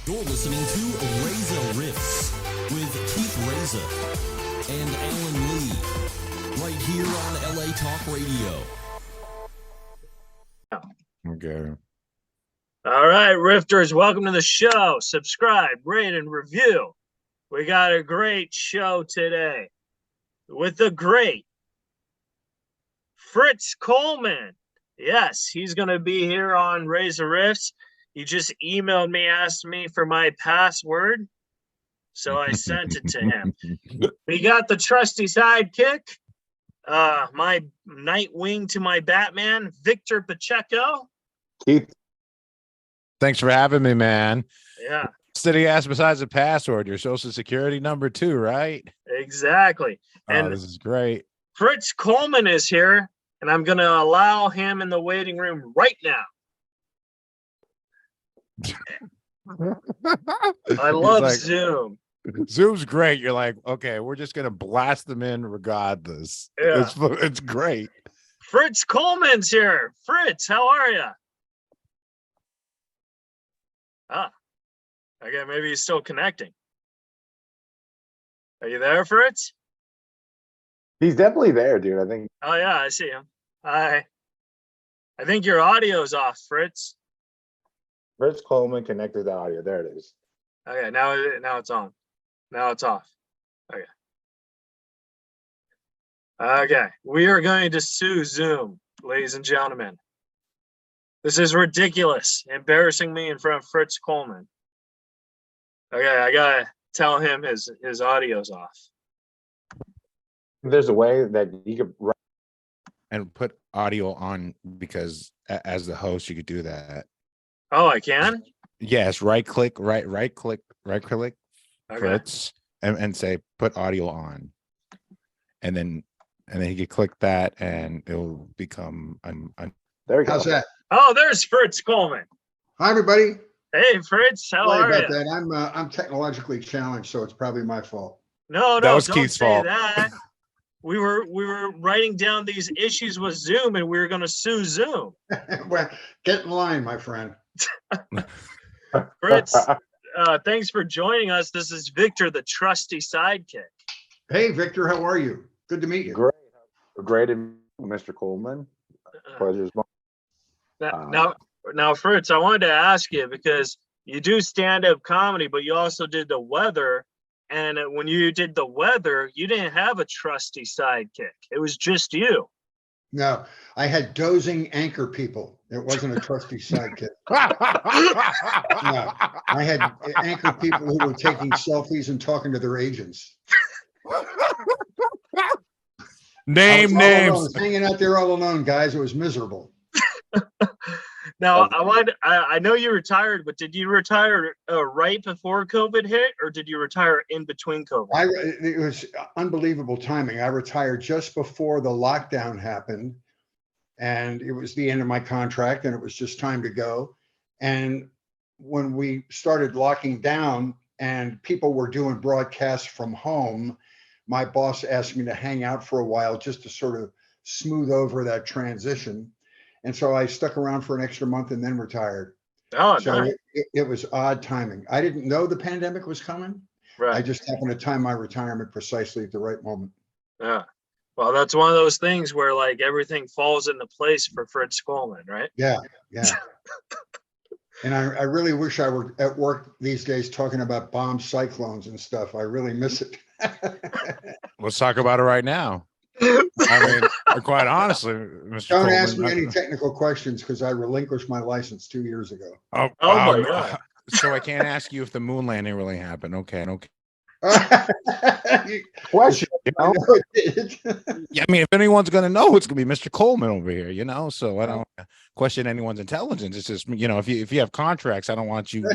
You're listening to Reza Riffs with Keith Reza and Alan Lee, right here on LA Talk Radio. Okay. All right, Rifters, welcome to the show. Subscribe, rate, and review. We got a great show today with the great Fritz Coleman. Yes, he's going to be here on Reza Riffs. He just emailed me, asked me for my password, so I sent it to him. We got the trusty sidekick, my Nightwing to my Batman, Victor Pacheco. Keith, Thanks for having me, man. Yeah, City asked besides the password, your social security number too, right? exactly. And This is great. Fritz Coleman is here, and I'm going to allow him in the waiting room right now. I love like, Zoom. Zoom's great. You're like, okay, we're just gonna blast them in regardless. Yeah. It's great. Fritz Coleman's here. Fritz, how are you? Okay, maybe he's still connecting. Are you there, Fritz? he's definitely there, dude. I think Oh yeah, I see him. Hi. I think your audio's off, Fritz. Fritz Coleman connected the audio. There it is. Okay, now it's on. Now it's off. Okay. Okay, we are going to sue Zoom, ladies and gentlemen. This is ridiculous, embarrassing me in front of Fritz Coleman. Okay, I gotta tell him his audio's off. There's a way that you could write. And put audio on because as the host, you could do that. Oh, I can? Yes, right click, Okay. Fritz, and say put audio on. And then you could click that and it'll become There you go. How's that? Oh, there's Fritz Coleman. Hi, everybody. Hey, Fritz, how Sorry are about you? that. I'm technologically challenged, so it's probably my fault. No, That was don't Keith's say fault. that. We were writing down these issues with Zoom, and we were going to sue Zoom. Well, get in line, my friend. Fritz, thanks for joining us. This is Victor, the trusty sidekick. Hey, Victor, how are you? Good to meet you. Great, Mr. Coleman. Pleasure's mine. Now, Fritz, I wanted to ask you because you do stand-up comedy, but you also did the weather. And when you did the weather, you didn't have a trusty sidekick. It was just you. No, I had dozing anchor people. It wasn't a trusty sidekick. No, I had anchor people who were taking selfies and talking to their agents. Name I names. was hanging out there all alone, guys. It was miserable. Now, I know you retired, but did you retire right before COVID hit, or did you retire in between COVID? It was unbelievable timing. I retired just before the lockdown happened, and it was the end of my contract, and it was just time to go. And when we started locking down and people were doing broadcasts from home, my boss asked me to hang out for a while just to sort of smooth over that transition. And so I stuck around for an extra month and then retired. Oh, So nice. it was odd timing. I didn't know the pandemic was coming. I Right. just happened to time my retirement precisely at the right moment. Yeah. Well, that's one of those things where like everything falls into place for Fritz Coleman, right? Yeah. And I really wish I were at work these days talking about bomb cyclones and stuff. I really miss it. Let's talk about it right now. I mean, quite honestly, Mr. Don't Coleman, ask me any technical questions because I relinquished my license 2 years ago. Oh my God. So I can't ask you if the moon landing really happened. Okay. Question. I know it did. Yeah, I mean, if anyone's gonna know, it's gonna be Mr. Coleman over here, So I don't question anyone's intelligence. It's just, if you have contracts, I don't want you,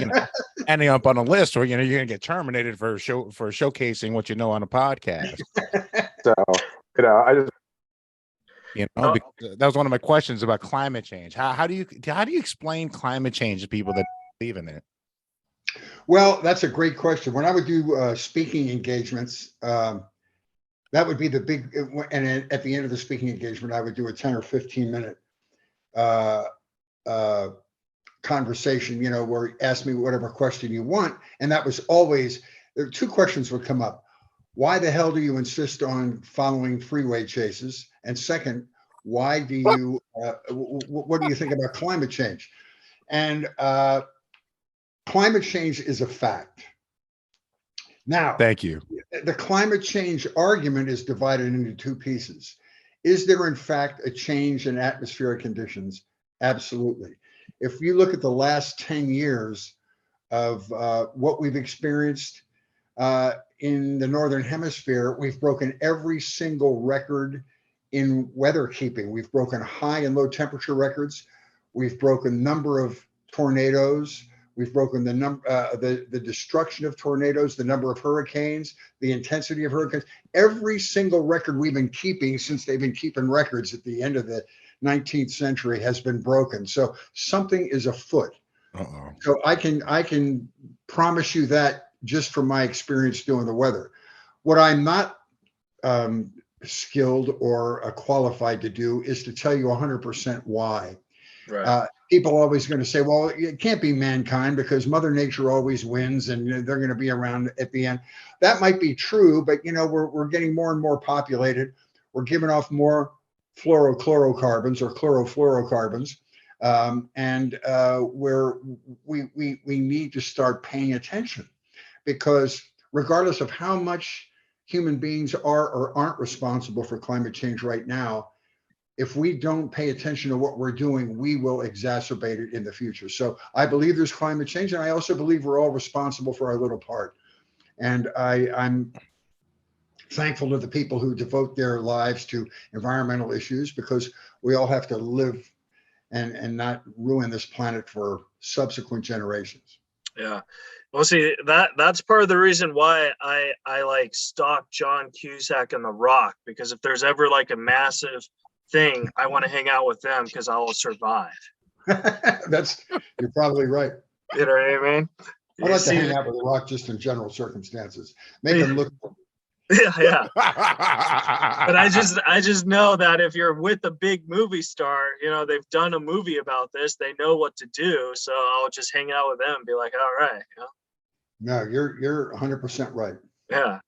ending up on a list, or you're gonna get terminated for showcasing what you know on a podcast. So, I just Because that was one of my questions about climate change. How do you explain climate change to people that believe in it? Well, that's a great question. When I would do speaking engagements, that would be the big, and at the end of the speaking engagement, I would do a 10 or 15 minute conversation, where ask me whatever question you want. And that was always, there two questions would come up. Why the hell do you insist on following freeway chases? And second, why do you, what do you think about climate change? And climate change is a fact. Now, Thank you. the climate change argument is divided into two pieces. Is there, in fact, a change in atmospheric conditions? Absolutely. If you look at the last 10 years of what we've experienced in the Northern Hemisphere, we've broken every single record in weather keeping. We've broken high and low temperature records. We've broken number of tornadoes. We've broken the destruction of tornadoes, the number of hurricanes, the intensity of hurricanes. Every single record we've been keeping since they've been keeping records at the end of the 19th century has been broken. So something is afoot. Uh-oh. So I can promise you that just from my experience doing the weather. What I'm not skilled or qualified to do is to tell you 100% why. Right. People are always going to say, well, it can't be mankind because Mother Nature always wins and they're going to be around at the end. That might be true, but we're getting more and more populated. We're giving off more fluorochlorocarbons or chlorofluorocarbons. And we need to start paying attention, because regardless of how much human beings are or aren't responsible for climate change right now, if we don't pay attention to what we're doing, we will exacerbate it in the future. So I believe there's climate change, and I also believe we're all responsible for our little part. And I'm thankful to the people who devote their lives to environmental issues, because we all have to live and not ruin this planet for subsequent generations. Yeah. Well, see, that's part of the reason why I like stalk John Cusack and The Rock, because if there's ever like a massive thing, I want to hang out with them because I will survive. You're probably right. You know what I mean? I like to hang out with The Rock just in general circumstances. Make him look. Yeah. But I just know that if you're with a big movie star, they've done a movie about this, they know what to do. So I'll just hang out with them and be like, all right. No, you're 100% right. Yeah.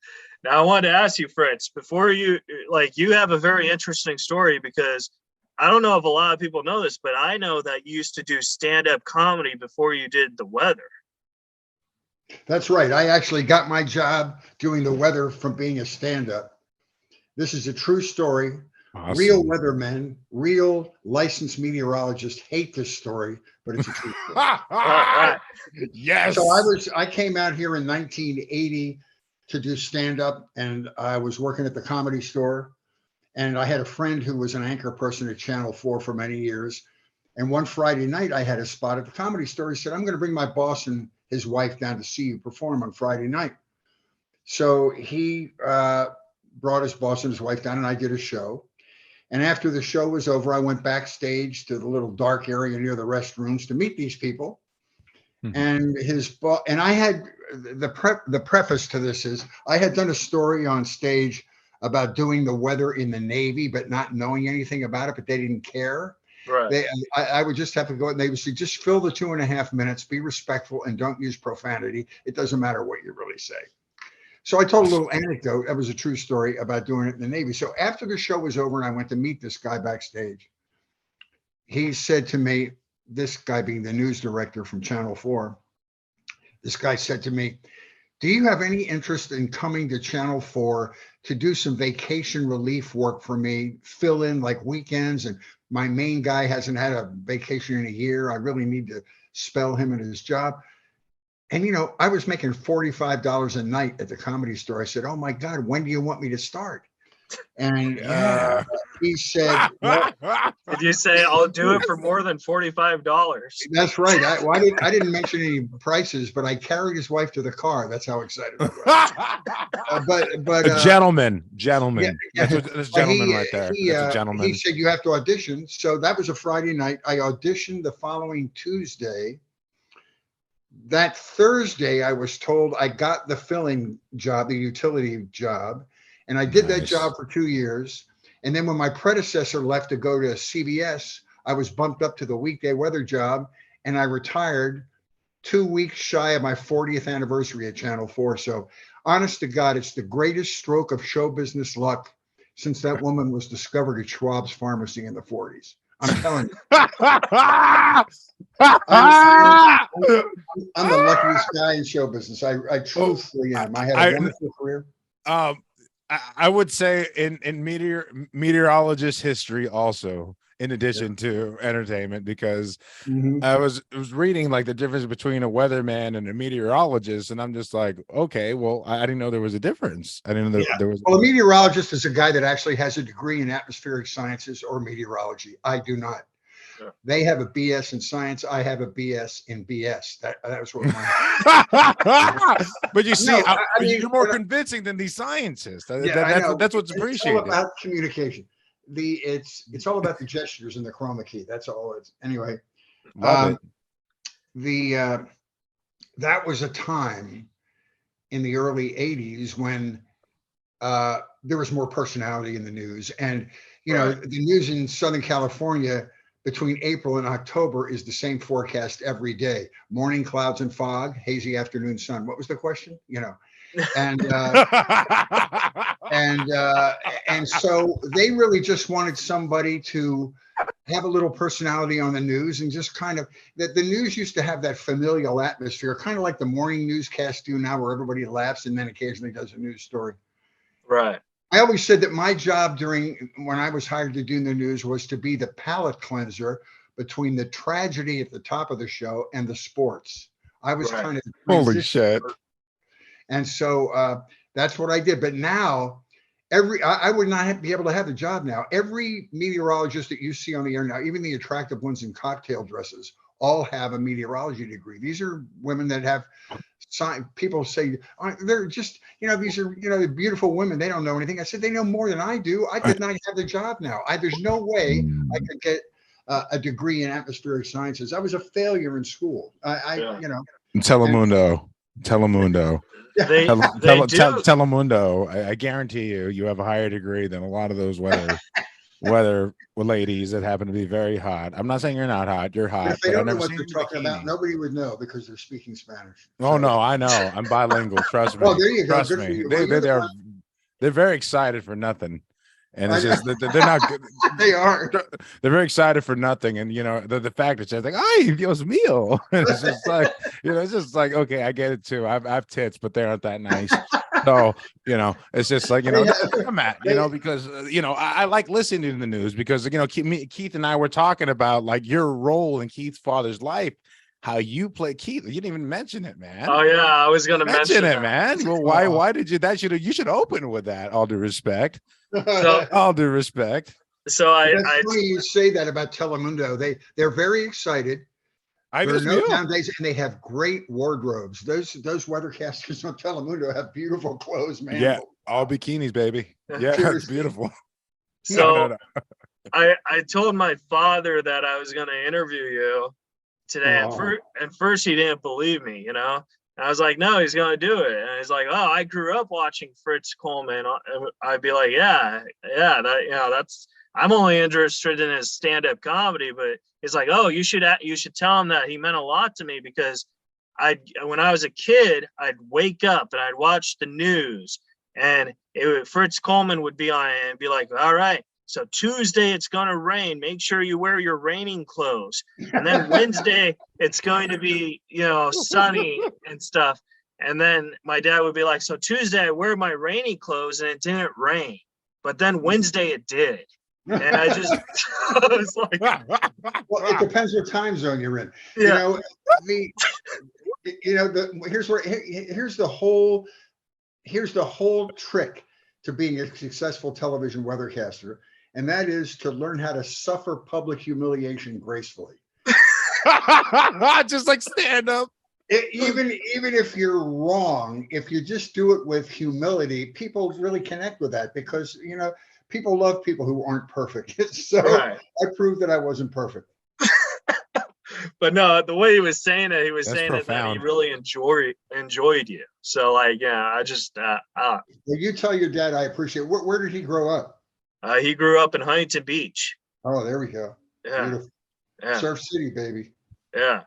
Now I wanted to ask you, Fritz, before you have a very interesting story, because I don't know if a lot of people know this, but I know that you used to do stand-up comedy before you did the weather. That's right. I actually got my job doing the weather from being a stand-up. This is a true story. Awesome. Real weathermen, real licensed meteorologists hate this story, but it's a true story. Yes. So I came out here in 1980 to do stand-up, and I was working at the Comedy Store, and I had a friend who was an anchor person at Channel 4 for many years. And one Friday night, I had a spot at the Comedy Store. He said, I'm going to bring my boss and his wife down to see you perform on Friday night. So he brought his boss and his wife down, and I did a show. And after the show was over, I went backstage to the little dark area near the restrooms to meet these people. Mm-hmm. And his boss, and I had the preface to this is I had done a story on stage about doing the weather in the Navy, but not knowing anything about it, but they didn't care. Right. I would just have to go, and they would say, just fill the 2.5 minutes, be respectful, and don't use profanity. It doesn't matter what you really say. So I told a little anecdote. That was a true story about doing it in the Navy. So after the show was over and I went to meet this guy backstage, he said to me, this guy being the news director from Channel 4, this guy said to me, do you have any interest in coming to Channel 4 to do some vacation relief work for me, fill in like weekends? And my main guy hasn't had a vacation in a year. I really need to spell him in his job. And, I was making $45 a night at the Comedy Store. I said, oh my God, when do you want me to start? And he said, well, did you say I'll do it for more than $45? That's right. I didn't mention any prices, but I carried his wife to the car. That's how excited I was. But a gentleman. Yeah. That's gentleman right there. That's a gentleman. He said you have to audition. So that was a Friday night. I auditioned the following Tuesday. That Thursday, I was told I got the filling job, the utility job. And I did that job for 2 years. And then when my predecessor left to go to CBS, I was bumped up to the weekday weather job. and I retired 2 weeks shy of my 40th anniversary at Channel 4. So honest to God, it's the greatest stroke of show business luck since that woman was discovered at Schwab's Pharmacy in the 40s. I'm telling you. I'm the luckiest guy in show business. I truthfully am. I had a wonderful career. I would say in meteorologist history also, in addition to entertainment, because I was reading like the difference between a weatherman and a meteorologist, and I'm just like, okay, well, I didn't know there was a difference. I didn't know there was. Well, a meteorologist is a guy that actually has a degree in atmospheric sciences or meteorology. I do not. Yeah. They have a BS in science. I have a BS in BS. That was what mine. But you see, I mean, you're more convincing than these scientists. That's what's appreciated. It's all about communication. It's all about the gestures and the chroma key. That's all it's anyway. That was a time in the early 80s when there was more personality in the news. And you know, the news in Southern California between April and October is the same forecast every day. Morning clouds and fog, hazy afternoon sun. What was the question? You know, and and so they really just wanted somebody to have a little personality on the news, and just kind of that the news used to have that familial atmosphere, kind of like the morning newscasts do now, where everybody laughs and then occasionally does a news story. Right. I always said that my job when I was hired to do the news was to be the palate cleanser between the tragedy at the top of the show and the sports. I was kind of holy shit. And so that's what I did. But now I would not be able to have the job now. Every meteorologist that you see on the air now, even the attractive ones in cocktail dresses, all have a meteorology degree. These are women that have people say they're just, you know, these are, you know, beautiful women. They don't know anything. I said, they know more than I do. I could not have the job now. There's no way I could get a degree in atmospheric sciences. I was a failure in school. You know. Telemundo. Telemundo. Telemundo. I guarantee you have a higher degree than a lot of those weather ladies that happen to be very hot. I'm not saying you're not hot. You're hot. If they don't know what they're talking about, nobody would know because they're speaking Spanish. Oh, no, I know. I'm bilingual. Trust me. Well, there you go. Trust me. They're very excited for nothing. And it's just they're not good. They are. They're very excited for nothing. And, you know, the fact that they're like, ay, Dios mío. And it's just like, you know, it's just like, okay, I get it too. I have tits, but they aren't that nice. So, you know, it's just like, you know, I'm at, you know, because, you know, I like listening to the news because, you know, Keith and I were talking about like your role in Keith's father's life, how you play Keith. You didn't even mention it, man. Oh, yeah. I was going to mention it, man. Well, why did you? You should open with that. All due respect. All due respect. So it's funny you say that about Telemundo. They're very excited. There are no down days, and they have great wardrobes. Those weathercasters on Telemundo have beautiful clothes, man. Yeah, all bikinis, baby. Yeah, it's beautiful. So no. I told my father that I was going to interview you today. At first, he didn't believe me, you know. And I was like, no, he's going to do it. And he's like, oh, I grew up watching Fritz Coleman. And I'd be like, yeah, that, you know, I'm only interested in his stand-up comedy, but he's like, oh, you should tell him that he meant a lot to me, because when I was a kid, I'd wake up and I'd watch the news, and Fritz Coleman would be on it and be like, all right, so Tuesday it's gonna rain. Make sure you wear your raining clothes. And then Wednesday it's going to be, you know, sunny and stuff. And then my dad would be like, so Tuesday I wear my rainy clothes and it didn't rain, but then Wednesday it did. And I just I was like, well, it depends what time zone you're in. Yeah. Here's the whole trick to being a successful television weathercaster, and that is to learn how to suffer public humiliation gracefully. Just like stand up. Even if you're wrong, if you just do it with humility, people really connect with that, because, you know, people love people who aren't perfect. So I proved that I wasn't perfect. But no, the way he was saying it, that he really enjoyed you. So like, yeah, I just well, you tell your dad I appreciate it. Where did he grow up? He grew up in Huntington Beach. Oh, there we go. Yeah. Beautiful. Yeah. Surf City, baby. Yeah.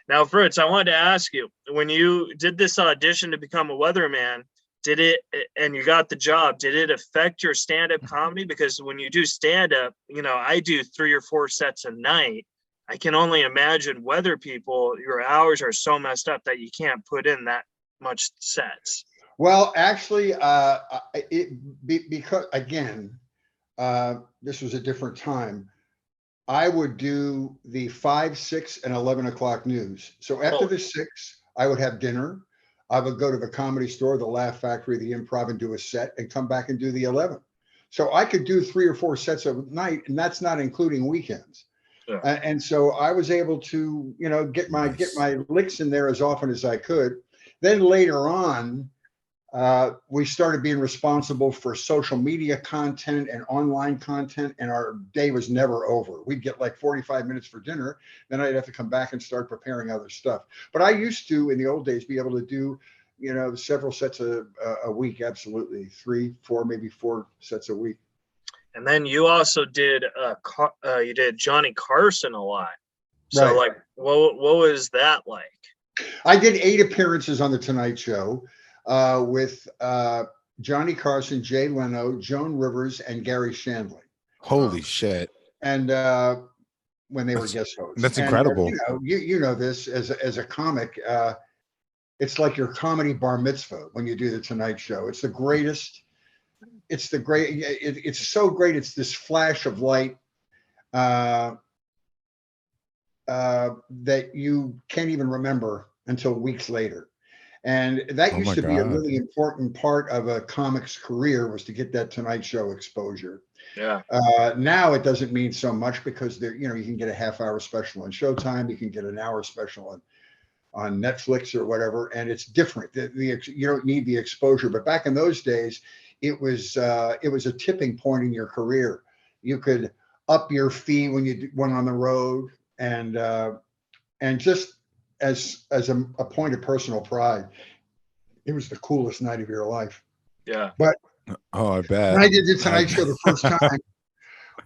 Now, Fritz, I wanted to ask you, when you did this audition to become a weatherman, did it, and you got the job, did it affect your stand-up comedy? Because when you do stand-up, I do 3 or 4 sets a night. I can only imagine weather people, your hours are so messed up that you can't put in that much sets. Well, actually, because again, this was a different time. I would do the 5, 6, and 11 o'clock news. So after the 6, I would have dinner. I would go to the Comedy Store, the Laugh Factory, the Improv, and do a set, and come back and do the 11. So I could do 3 or 4 sets a night, and that's not including weekends. Yeah. And so I was able to, get my licks in there as often as I could. Then later on, we started being responsible for social media content and online content, and our day was never over. We'd get like 45 minutes for dinner, then I'd have to come back and start preparing other stuff. But I used to, in the old days, be able to do, several sets a week. Absolutely, 3, 4, maybe 4 sets a week. And then you also did you did Johnny Carson a lot. So Right. like, what was that like? I did 8 appearances on the Tonight Show with Johnny Carson, Jay Leno, Joan Rivers, and Gary Shandling. Holy shit! And when they were guest hosts, That's and, incredible. you know this as a comic, it's like your comedy bar mitzvah when you do the Tonight Show. It's the greatest. It's the great. It's so great. It's this flash of light that you can't even remember until weeks later. And that used to be a really important part of a comic's career, was to get that Tonight Show exposure. Yeah. Now it doesn't mean so much because you can get a half-hour special on Showtime, you can get an hour special on Netflix or whatever, and it's different. You don't need the exposure. But back in those days, it was a tipping point in your career. You could up your fee when you went on the road, and just as a point of personal pride, it was the coolest night of your life. Yeah. But I bet when I did the Tonight Show the first time,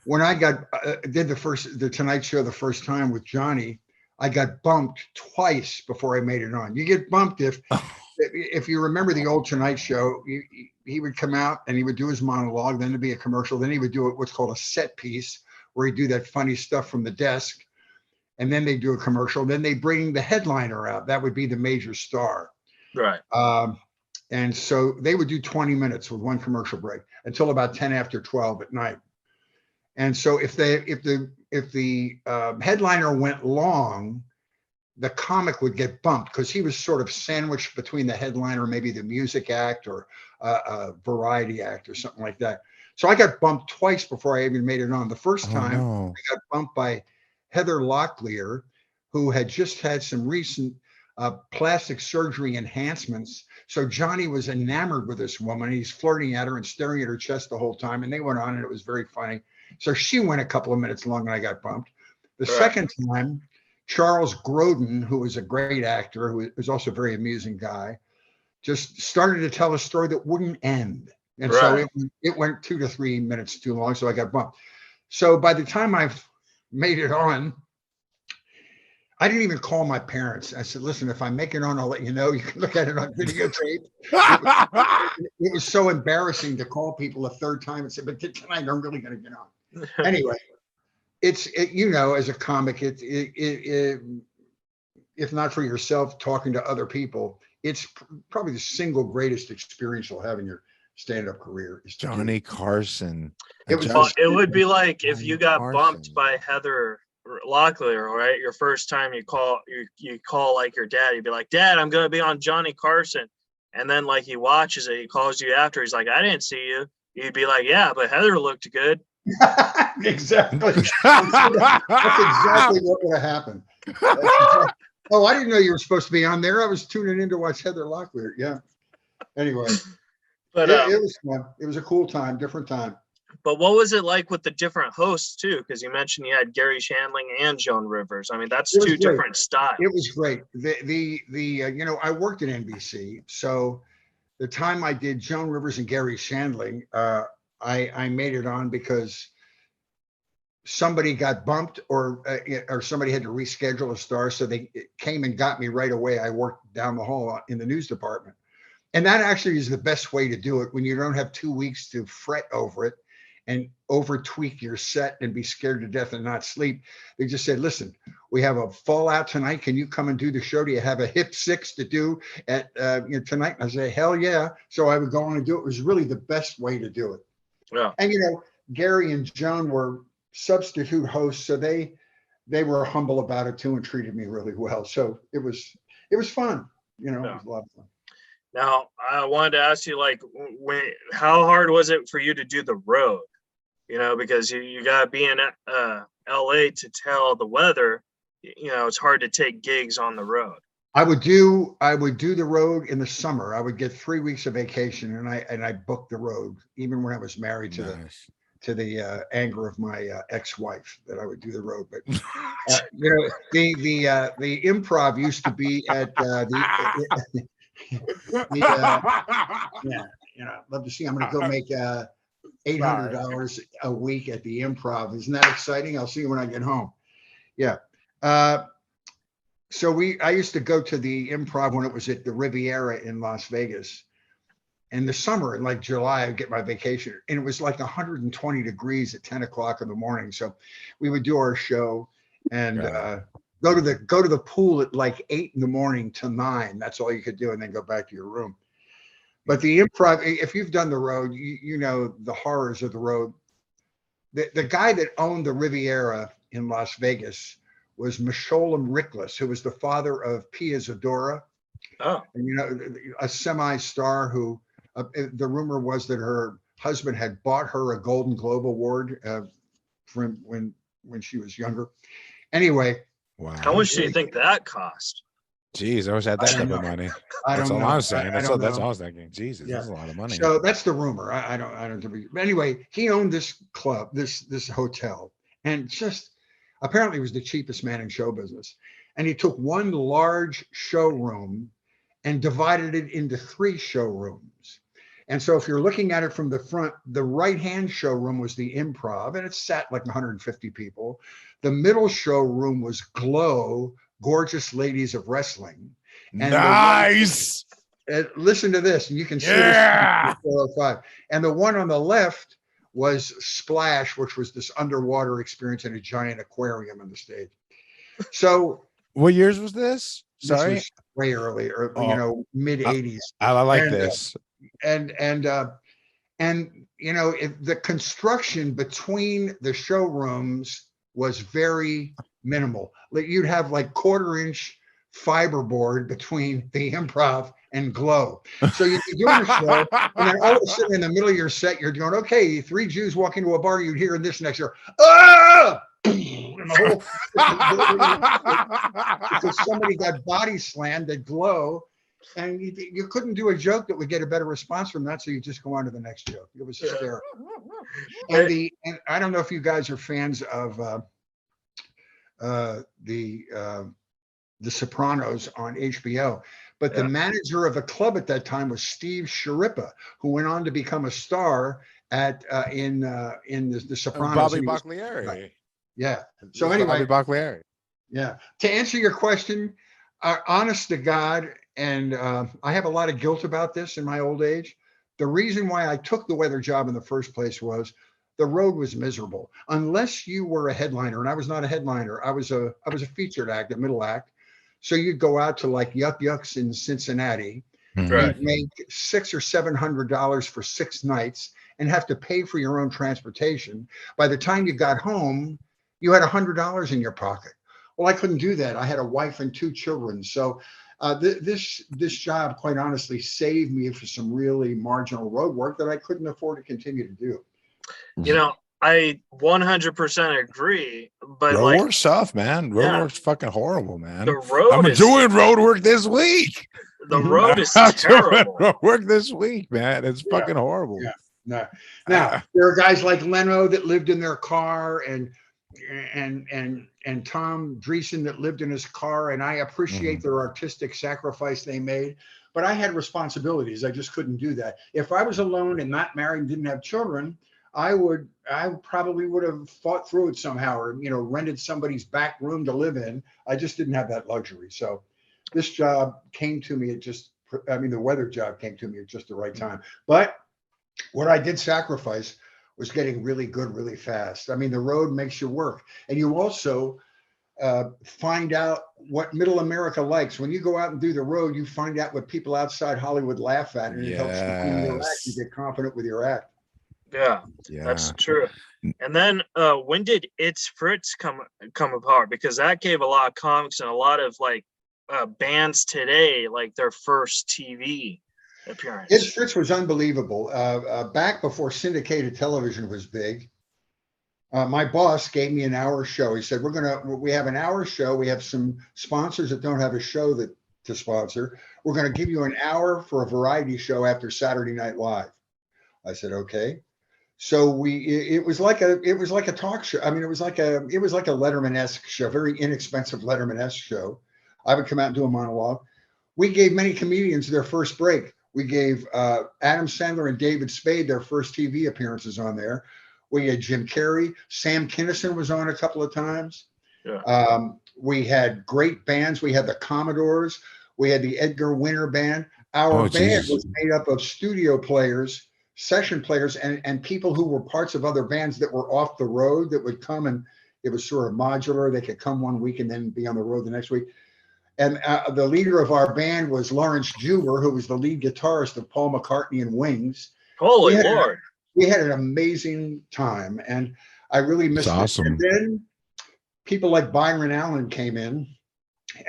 when I did the Tonight Show the first time with Johnny, I got bumped twice before I made it on. You get bumped if you remember the old Tonight Show, he would come out and he would do his monologue, then there'd be a commercial, then he would do what's called a set piece, where he'd do that funny stuff from the desk, and then they do a commercial, then they bring the headliner out. That would be the major star. Right. And so they would do 20 minutes with one commercial break until about 10 after 12 at night. And so if the headliner went long, the comic would get bumped because he was sort of sandwiched between the headliner, maybe the music act or a variety act or something like that. So I got bumped twice before I even made it on. The first time I got bumped by Heather Locklear, who had just had some recent plastic surgery enhancements. So Johnny was enamored with this woman. He's flirting at her and staring at her chest the whole time. And they went on, and it was very funny. So she went a couple of minutes long, and I got bumped. The second time, Charles Grodin, who was a great actor, who was also a very amusing guy, just started to tell a story that wouldn't end. And so it went 2 to 3 minutes too long. So I got bumped. So by the time I made it on, I didn't even call my parents. I said, listen, if I make it on, I'll let you know. You can look at it on videotape. It was so embarrassing to call people a third time and say, but tonight I'm really going to get on. Anyway, it's as a comic, if not for yourself, talking to other people, it's probably the single greatest experience you'll have in your stand-up career. Is Johnny Carson. It would be like if you got bumped by Heather Locklear, right? Your first time you call like your dad, you'd be like, Dad, I'm going to be on Johnny Carson. And then like he watches it, he calls you after, he's like, I didn't see you. You'd be like, yeah, but Heather looked good. Exactly. That's exactly what would have happened. Oh, I didn't know you were supposed to be on there. I was tuning in to watch Heather Locklear. Yeah. Anyway, but it was fun. It was a cool time, different time. But what was it like with the different hosts too? Because you mentioned you had Gary Shandling and Joan Rivers. I mean, that's two different styles. It was great. I worked at NBC, so the time I did Joan Rivers and Gary Shandling, I made it on because somebody got bumped or somebody had to reschedule a star. So they came and got me right away. I worked down the hall in the news department. And that actually is the best way to do it when you don't have 2 weeks to fret over it and over tweak your set and be scared to death and not sleep. They just said, listen, we have a fallout tonight. Can you come and do the show? Do you have a hip 6 to do at tonight? And I say, hell yeah. So I would go on and do it. It was really the best way to do it. Yeah. And, Gary and Joan were substitute hosts. So they were humble about it too and treated me really well. So it was fun. It was a lot of fun. Now, I wanted to ask you, like, how hard was it for you to do the road? Because you got to be in LA to tell the weather. It's hard to take gigs on the road. I would do the road in the summer. I would get 3 weeks of vacation, and I booked the road, even when I was married to the anger of my ex-wife, that I would do the road. But the improv used to be at love to see. I'm going to go make $800 a week at the improv. Isn't that exciting? I'll see you when I get home. Yeah. So I used to go to the improv when it was at the Riviera in Las Vegas. In the summer, in like July, I'd get my vacation, and it was like 120 degrees at 10 o'clock in the morning. So we would do our show and go to the pool at like 8 in the morning to 9. That's all you could do, and then go back to your room. But the improv, if you've done the road, you know the horrors of the road. The guy that owned the Riviera in Las Vegas was Mesholam Rickless, who was the father of Pia Zadora. Oh. And a semi-star who the rumor was that her husband had bought her a Golden Globe Award from when she was younger. Anyway. Wow. How much do you think that cost? Jeez, I wish I had that type of money. That's all I'm saying. That's all I was thinking. Jesus, that's a lot of money. So that's the rumor. I don't. But anyway, he owned this club, this hotel, and just apparently was the cheapest man in show business. And he took one large showroom and divided it into 3 showrooms. And so if you're looking at it from the front, the right-hand showroom was the improv, and it sat like 150 people. The middle showroom was Glow, Gorgeous Ladies of Wrestling. And nice. Listen to this, and you can see this 405. And the one on the left was Splash, which was this underwater experience in a giant aquarium on the stage. So what years was this? Sorry, this was way early, or mid 80s. I like this. And the construction between the showrooms was very minimal. You'd have like 1/4-inch fiberboard between the improv and Glow. So you'd be doing a show, and then all of a sudden in the middle of your set, you're going, okay, 3 Jews walk into a bar, you'd hear this next year, ah! And the whole, because somebody got body slammed at Glow, and you couldn't do a joke that would get a better response from that, so you just go on to the next joke. It was hysterical. And I don't know if you guys are fans of the Sopranos on HBO, but the manager of the club at that time was Steve Sciarippa, who went on to become a star in the Sopranos. Bobby Baclieri. Right. Yeah. So anyway, Bobby Baclieri. Yeah. To answer your question, honest to God, and I have a lot of guilt about this in my old age. The reason why I took the weather job in the first place was the road was miserable. Unless you were a headliner, and I was not a headliner. I was a featured act, a middle act. So you'd go out to like Yuck Yucks in Cincinnati, Right. you'd make $600 or $700 for 6 nights, and have to pay for your own transportation. By the time you got home, you had $100 in your pocket. Well, I couldn't do that. I had a wife and 2 children. So this job, quite honestly, saved me for some really marginal road work that I couldn't afford to continue to do. I 100% agree, but road work's tough, man. Road work's fucking horrible, man. The road I'm doing road work this week. The road is I'm doing terrible. road work this week, man. It's fucking horrible. Yeah. No. Now there are guys like Leno that lived in their car, and Tom Dreesen that lived in his car, and I appreciate their artistic sacrifice they made. But I had responsibilities. I just couldn't do that. If I was alone and not married and didn't have children, I probably would have fought through it somehow, or rented somebody's back room to live in. I just didn't have that luxury. So this job came to me the weather job came to me at just the right time. But what I did sacrifice was getting really good really fast. I mean, the road makes you work, and you also find out what middle America likes. When you go out and do the road, you find out what people outside Hollywood laugh at, and it helps you in your act. You get confident with your act. Yeah, that's true. And then when did It's Fritz come apart? Because that gave a lot of comics and a lot of like bands today like their first TV appearance. It's Fritz was unbelievable. Back before syndicated television was big, my boss gave me an hour show. He said, we have an hour show. We have some sponsors that don't have a show to sponsor. We're going to give you an hour for a variety show after Saturday Night Live. I said, okay. So it was like a talk show. I mean, it was like a Letterman-esque show, very inexpensive Letterman-esque show. I would come out and do a monologue. We gave many comedians their first break. We gave Adam Sandler and David Spade their first TV appearances on there. We had Jim Carrey. Sam Kinison was on a couple of times. Yeah. We had great bands. We had the Commodores. We had the Edgar Winter Band. Our band was made up of studio players, session players, and people who were parts of other bands that were off the road that would come, and it was sort of modular. They could come one week and then be on the road the next week. And the leader of our band was Lawrence Juber, who was the lead guitarist of Paul McCartney and Wings. Holy Lord. We had an amazing time, and I really missed it. Awesome. And then people like Byron Allen came in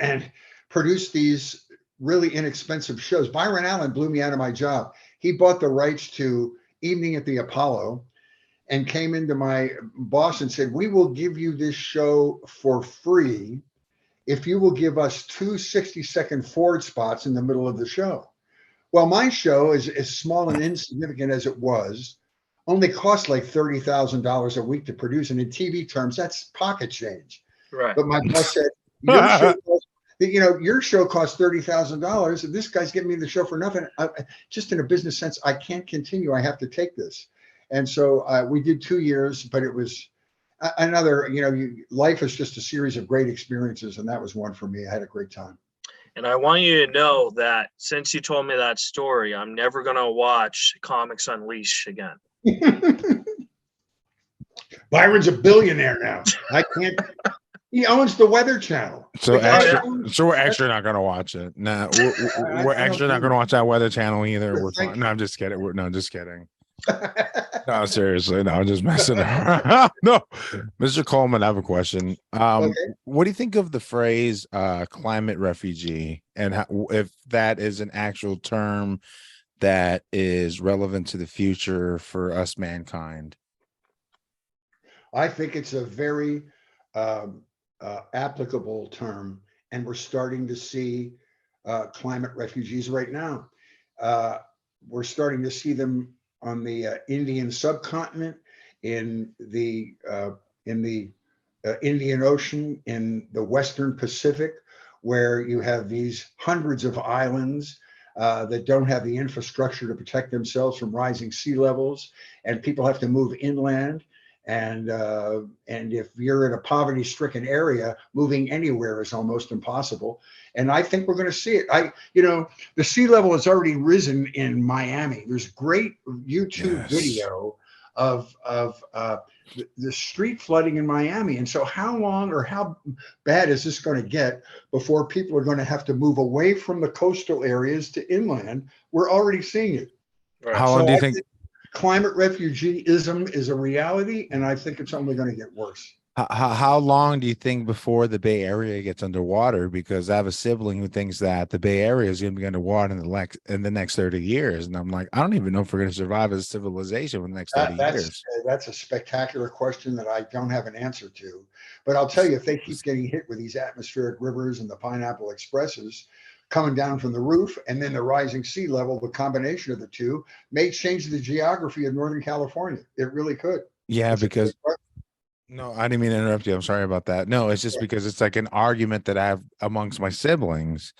and produced these really inexpensive shows. Byron Allen blew me out of my job. He bought the rights to Evening at the Apollo and came into my boss and said, we will give you this show for free if you will give us 2 60-second Ford spots in the middle of the show. Well, my show, as small and insignificant as it was, only cost like $30,000 a week to produce. And in TV terms, that's pocket change. Right. But my boss said, your show costs $30,000. And this guy's giving me the show for nothing. Just in a business sense, I can't continue. I have to take this. And so we did 2 years, but it was another, life is just a series of great experiences. And that was one for me. I had a great time. And I want you to know that since you told me that story, I'm never going to watch Comics Unleashed again. Byron's a billionaire now. I can't. He owns the Weather Channel. So we're actually not going to watch it. No, we're actually not going to watch that Weather Channel either. We're fine. No, I'm just kidding. No, just kidding. No, seriously, no, I'm just messing around. No, Mr. Coleman, I have a question. What do you think of the phrase climate refugee, and if that is an actual term that is relevant to the future for us mankind? I think it's a very applicable term, and we're starting to see climate refugees right now. We're starting to see them on the Indian subcontinent, in the Indian Ocean, in the Western Pacific, where you have these hundreds of islands that don't have the infrastructure to protect themselves from rising sea levels, and people have to move inland. And if you're in a poverty-stricken area, moving anywhere is almost impossible. And I think we're going to see it. The sea level has already risen in Miami. There's great YouTube video of the street flooding in Miami. And so how long or how bad is this going to get before people are going to have to move away from the coastal areas to inland? We're already seeing it. Right. How long do you think climate refugeeism is a reality, and I think it's only going to get worse. How long do you think before the Bay Area gets underwater? Because I have a sibling who thinks that the Bay Area is going to be underwater in the next 30 years. And I'm like, I don't even know if we're going to survive as a civilization in the next 30 years. That's a spectacular question that I don't have an answer to. But I'll tell you, if they keep getting hit with these atmospheric rivers and the Pineapple Expresses coming down from the roof, and then the rising sea level, the combination of the two may change the geography of Northern California. It really could. Yeah, because no, I didn't mean to interrupt you. I'm sorry about that. No, it's just because it's like an argument that I have amongst my siblings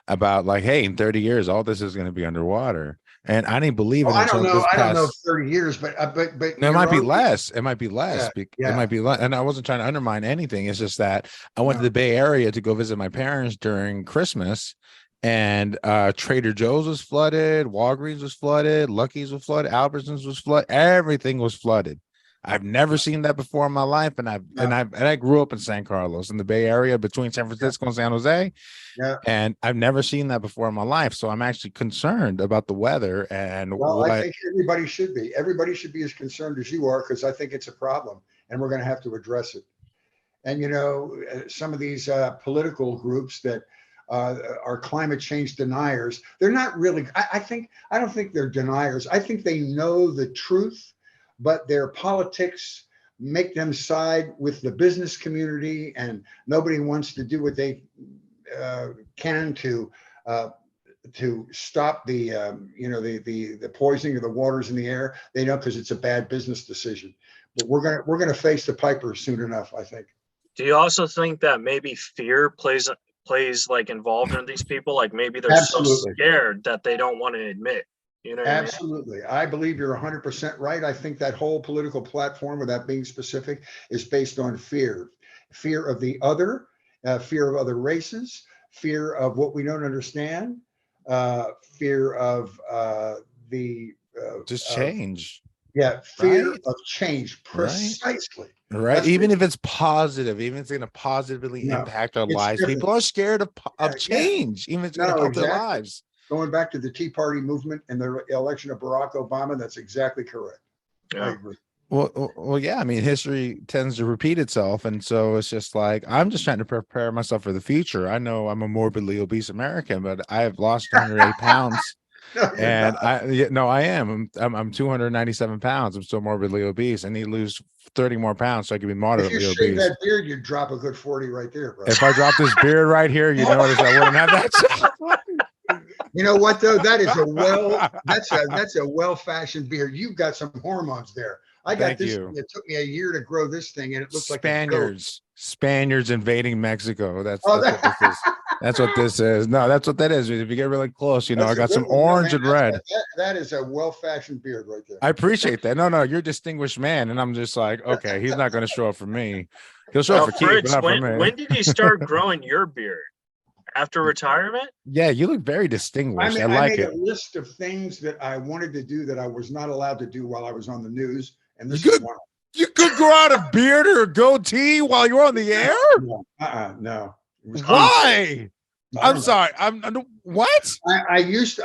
about like, hey, in 30 years, all this is going to be underwater. and I didn't believe it Well, I until don't know. this I don't know past. 30 years, but No, it you're might be right. less. It might be less. Yeah, It yeah. might be less. And I wasn't trying to undermine anything. It's just that I went to No. the Bay Area to go visit my parents during Christmas, and Trader Joe's was flooded, Walgreens was flooded, Lucky's was flooded, Albertsons was flooded, everything was flooded. I've never seen that before in my life, and I grew up in San Carlos in the Bay Area between San Francisco and San Jose. Yeah. And I've never seen that before in my life. So I'm actually concerned about the weather and Well, I what. think everybody should be. Everybody should be as concerned as you are, because I think it's a problem and we're going to have to address it. And, some of these political groups that are climate change deniers, they're not really, I don't think they're deniers. I think they know the truth, but their politics make them side with the business community, and nobody wants to do what they can to stop the the poisoning of the waters in the air. They know, because it's a bad business decision. But we're gonna face the piper soon enough, I think. Do you also think that maybe fear plays like involved in these people? Like maybe they're so Absolutely. scared that they don't want to admit. You know what I mean? Absolutely. I believe you're 100% right. I think that whole political platform, without being specific, is based on fear. Fear of the other, fear of other races, fear of what we don't understand, fear of Just change. fear Right? of change, precisely. Right. That's Even what- if it's positive, even if it's going to positively No, impact our it's lives, different. people are scared of Yeah. change, even if it's going to No, help their exactly. lives. Going back to the Tea Party movement and the election of Barack Obama, that's exactly correct. I Yeah. agree. Well, yeah. I mean, history tends to repeat itself, and so it's just like I'm just trying to prepare myself for the future. I know I'm a morbidly obese American, but I have lost 108 pounds, No, you're and not. I am. I'm 297 pounds. I'm still morbidly obese. I need to lose 30 more pounds so I can be If you moderately shave obese. that beard, you'd drop a good 40 right there, bro. If I drop this beard right here, you notice I wouldn't have that. You know what though? That's a well-fashioned beard. You've got some hormones there. I got Thank this. you. It took me a year to grow this thing, and it looks like a goat. Spaniards invading Mexico. That's Oh, what this is. That's what this is. No, that's what that is. If you get really close, I That's a got good some one. No, orange man, and red. that is a well-fashioned beard right there. I appreciate that. No, you're a distinguished man, and I'm just like, okay, he's not going to show up for me. He'll show Now, up for Keith, but Fritz, not for me. when did you start growing your beard? After retirement? Yeah, you look very distinguished. I like made it. a list of things that I wanted to do that I was not allowed to do while I was on the news, and this You is could- one. You could grow out a beard or a goatee while you're on the air. No. It was Why? I I'm don't sorry. What? know.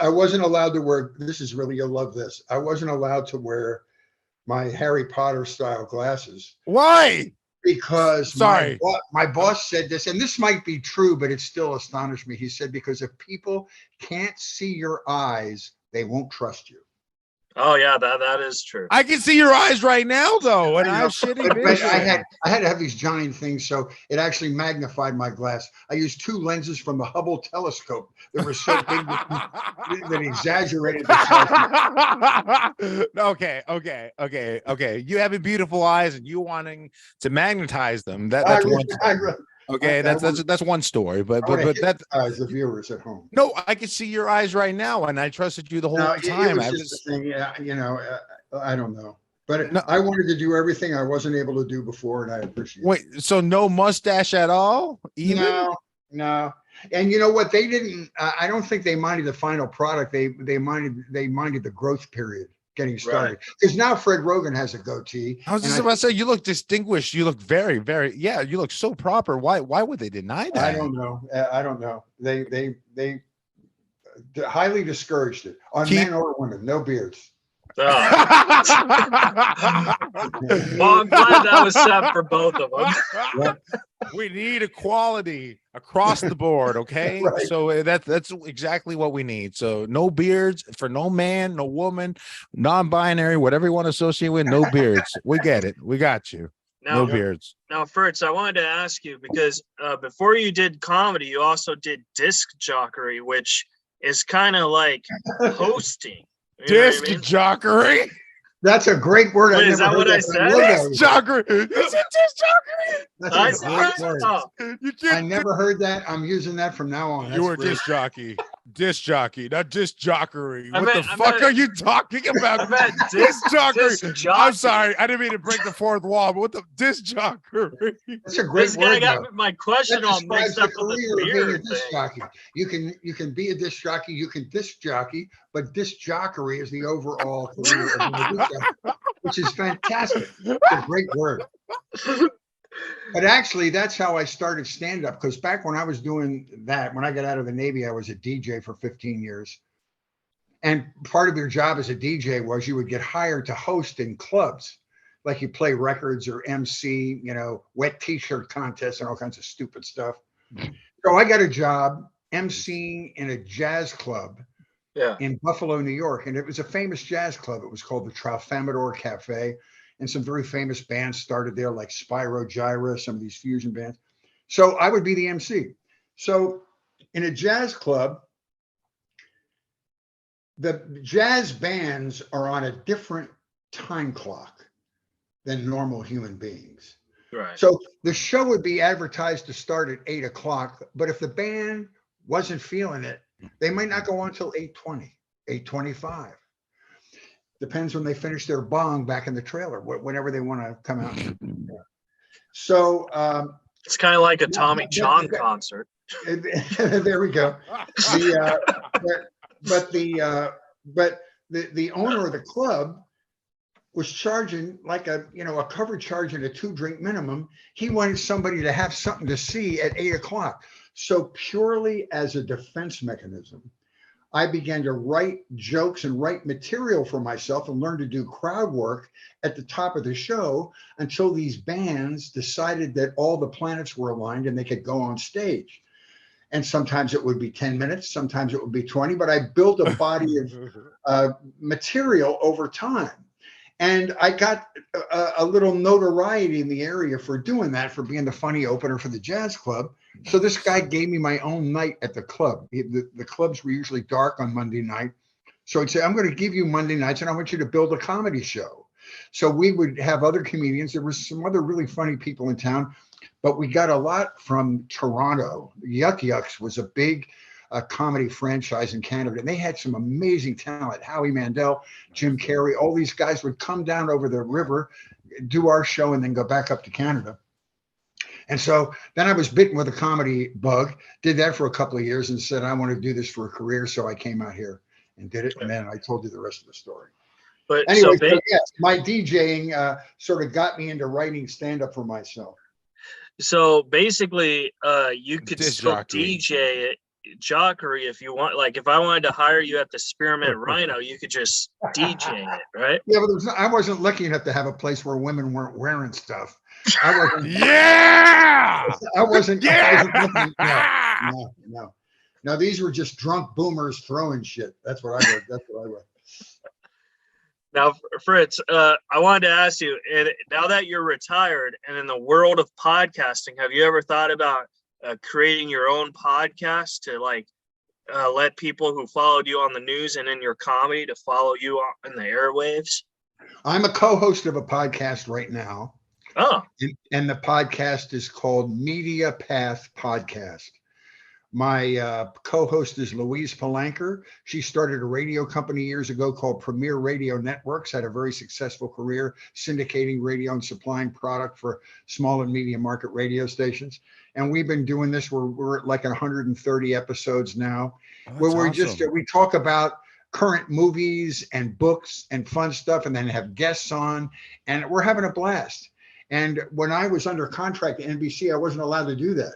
I wasn't allowed to wear. This is really, you'll love this. I wasn't allowed to wear my Harry Potter style glasses Why? because Sorry. my boss said this, and this might be true, but it still astonished me. He said, because if people can't see your eyes, they won't trust you. Oh yeah, that is true. I can see your eyes right now, though, and I have shitty But vision. I had to have these giant things, so it actually magnified my glass. I used 2 lenses from the Hubble telescope that were so big that exaggerated the size. Okay. You having beautiful eyes and you wanting to magnetize them. That's one story. Okay, that's one story, but that the viewers at home. no, I can see your eyes right now, and I trusted you the whole No, time. it was just a thing. Yeah, I don't know, but No. I wanted to do everything I wasn't able to do before, and I appreciate it. Wait, so no mustache at all? Even? No. And you know what? They didn't. I don't think they minded the final product. They minded the growth period getting started. Because now Fred Rogan has a goatee. I was just about to say, you look distinguished. You look very, very, you look so proper. Why would they deny that? I don't know. They highly discouraged it on men or women. No beards. Oh. Well, I'm glad that was set for both of them. We need equality across the board, okay? Right. So that's exactly what we need. So no beards for no man, no woman, non-binary, whatever you want to associate with, no beards. We get it. We got you. Now, No beards. now, Fritz, I wanted to ask you because before you did comedy, you also did disc jockey, which is kind of like hosting. You know what I Disc mean? jockey. That's a great word. Wait, I is never that heard what I that, but said? love that Disc word. jockey. You said disc jockey. That's I a said, great word. oh, You I can't. never heard that. I'm using that from now on. You were That's great. disc jockey. Disc jockey, not disc jockery. I What meant- the I fuck meant- are you talking about? I meant Disc jockery. disc I'm jockey. sorry, I didn't mean to break the fourth wall, but what the disc jockery? That's a great This guy word, though. got my That question all describes mixed the up with the career of being a beard disc thing. jockey. You can be a disc jockey, you can disc jockey, but disc jockery is the overall career of being a disc jockey, which is fantastic. It's a great word. But actually, that's how I started stand-up, because back when I was doing that, when I got out of the Navy, I was a DJ for 15 years. And part of your job as a DJ was you would get hired to host in clubs, like you play records or MC, wet t-shirt contests and all kinds of stupid stuff. So I got a job MCing in a jazz club Yeah. in Buffalo, New York. And it was a famous jazz club. It was called the Tralfamadore Cafe. And some very famous bands started there, like Spyro Gyra, some of these fusion bands. So I would be the MC. So in a jazz club, the jazz bands are on a different time clock than normal human beings. Right. So the show would be advertised to start at 8 o'clock, but if the band wasn't feeling it, they might not go on until 8:20, 8:25. Depends when they finish their bong back in the trailer, whenever they want to come out. So It's kind of like a Yeah, Tommy but- John but- concert. there we go. The owner of the club was charging like a cover charge and a 2-drink minimum. He wanted somebody to have something to see at 8 o'clock. So purely as a defense mechanism, I began to write jokes and write material for myself and learn to do crowd work at the top of the show until these bands decided that all the planets were aligned and they could go on stage. And sometimes it would be 10 minutes, sometimes it would be 20, but I built a body of material over time. And I got a little notoriety in the area for doing that, for being the funny opener for the jazz club. So this guy gave me my own night at the club. The clubs were usually dark on Monday night. So he'd say, I'm going to give you Monday nights and I want you to build a comedy show. So we would have other comedians. There were some other really funny people in town, but we got a lot from Toronto. Yuck Yucks was a big comedy franchise in Canada, and they had some amazing talent. Howie Mandel, Jim Carrey, all these guys would come down over the river, do our show, and then go back up to Canada. And so then I was bitten with a comedy bug, did that for a couple of years and said, I want to do this for a career. So I came out here and did it. And then I told you the rest of the story. But Anyway, so so yes, my DJing sort of got me into writing stand-up for myself. So basically, you could Disc still jockey. DJ jockery if you want. Like if I wanted to hire you at the Spearmint Rhino, you could just DJ it, right? Yeah, but I wasn't lucky enough to have a place where women weren't wearing stuff. I wasn't. Yeah. I wasn't. Yeah. No. These were just drunk boomers throwing shit. That's what I was. Now, Fritz, I wanted to ask you, now that you're retired and in the world of podcasting, have you ever thought about creating your own podcast to let people who followed you on the news and in your comedy to follow you in the airwaves? I'm a co-host of a podcast right now. Oh, And the podcast is called Media Path Podcast. My co-host is Louise Palanker. She started a radio company years ago called Premier Radio Networks, had a very successful career syndicating radio and supplying product for small and medium market radio stations. And we've been doing this. We're at like 130 episodes now, where we're just, we talk about current movies and books and fun stuff, and then have guests on, and we're having a blast. And when I was under contract at NBC, I wasn't allowed to do that